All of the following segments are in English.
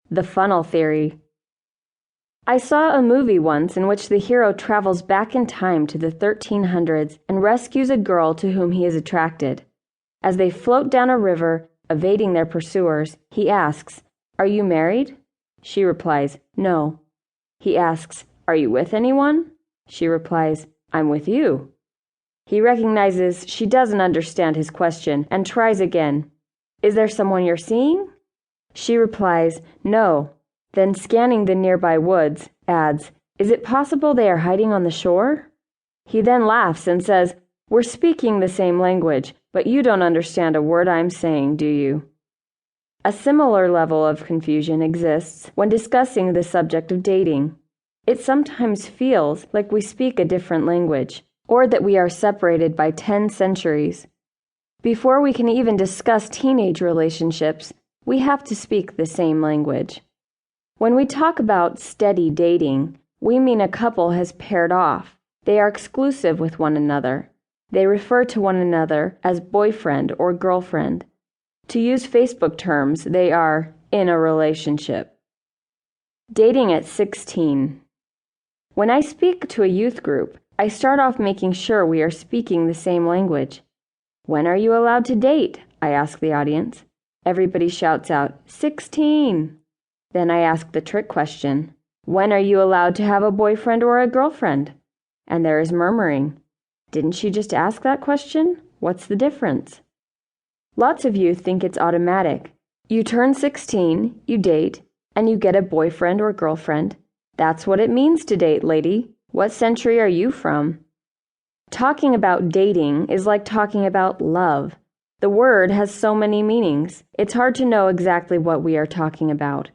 The funnel theory. I saw a movie once in which the hero travels back in time to the 1300s and rescues a girl to whom he is attracted. As they float down a river, evading their pursuers, he asks, "Are you married?" She replies, "No." He asks, "Are you with anyone?" She replies, "I'm with you." He recognizes she doesn't understand his question and tries again. "Is there someone you're seeing?" She replies, "No." Then, scanning the nearby woods, adds, "Is it possible they are hiding on the shore?" He then laughs and says, "We're speaking the same language, but you don't understand a word I'm saying, do you?" A similar level of confusion exists when discussing the subject of dating. It sometimes feels like we speak a different language, or that we are separated by 10 centuries. Before we can even discuss teenage relationships, we have to speak the same language. When we talk about steady dating, we mean a couple has paired off. They are exclusive with one another. They refer to one another as boyfriend or girlfriend. To use Facebook terms, they are in a relationship. Dating at 16. When I speak to a youth group, I start off making sure we are speaking the same language. "When are you allowed to date?" I ask the audience. Everybody shouts out, 16. Then I ask the trick question, "When are you allowed to have a boyfriend or a girlfriend?" And there is murmuring. Didn't she just ask that question? What's the difference? Lots of you think it's automatic. You turn 16, you date, and you get a boyfriend or girlfriend. That's what it means to date, lady. What century are you from? Talking about dating is like talking about love. The word has so many meanings, it's hard to know exactly what we are talking about.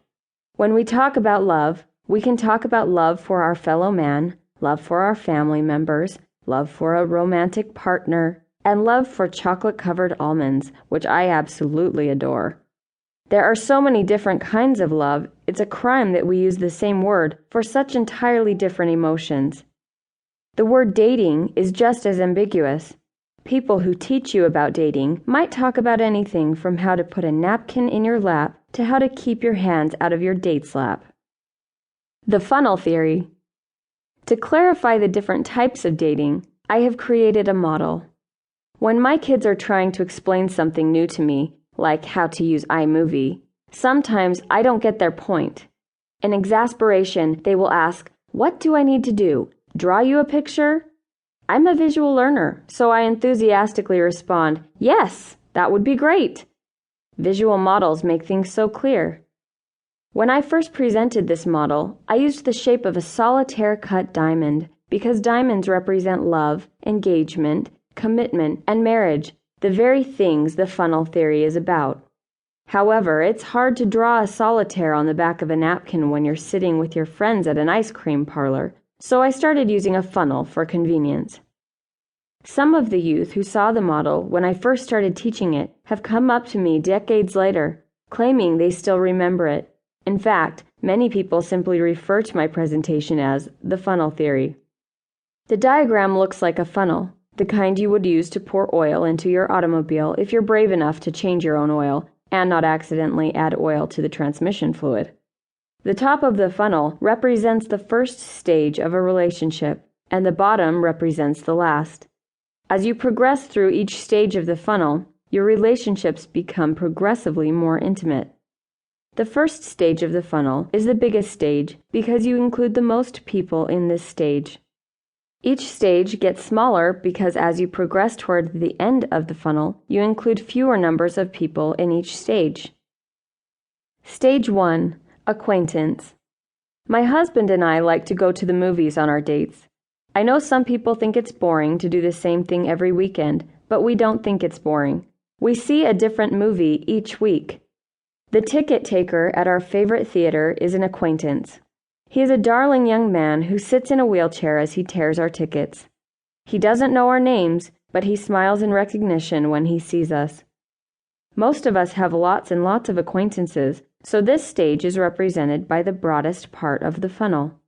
When we talk about love, we can talk about love for our fellow man, love for our family members, love for a romantic partner, and love for chocolate-covered almonds, which I absolutely adore. There are so many different kinds of love, it's a crime that we use the same word for such entirely different emotions. The word dating is just as ambiguous. People who teach you about dating might talk about anything from how to put a napkin in your lap to how to keep your hands out of your date's lap. The funnel theory. To clarify the different types of dating, I have created a model. When my kids are trying to explain something new to me, like how to use iMovie, sometimes I don't get their point. In exasperation, they will ask, "What do I need to do? Draw you a picture?" I'm a visual learner, so I enthusiastically respond, "Yes, that would be great." Visual models make things so clear. When I first presented this model, I used the shape of a solitaire cut diamond because diamonds represent love, engagement, commitment, and marriage, the very things the funnel theory is about. However, it's hard to draw a solitaire on the back of a napkin when you're sitting with your friends at an ice cream parlor, so I started using a funnel for convenience. Some of the youth who saw the model when I first started teaching it have come up to me decades later, claiming they still remember it. In fact, many people simply refer to my presentation as the funnel theory. The diagram looks like a funnel, the kind you would use to pour oil into your automobile if you're brave enough to change your own oil and not accidentally add oil to the transmission fluid. The top of the funnel represents the first stage of a relationship, and the bottom represents the last. As you progress through each stage of the funnel, your relationships become progressively more intimate. The first stage of the funnel is the biggest stage because you include the most people in this stage. Each stage gets smaller because as you progress toward the end of the funnel, you include fewer numbers of people in each stage. Stage 1. Acquaintance. My husband and I like to go to the movies on our dates. I know some people think it's boring to do the same thing every weekend, but we don't think it's boring. We see a different movie each week. The ticket taker at our favorite theater is an acquaintance. He is a darling young man who sits in a wheelchair as he tears our tickets. He doesn't know our names, but he smiles in recognition when he sees us. Most of us have lots and lots of acquaintances, so this stage is represented by the broadest part of the funnel.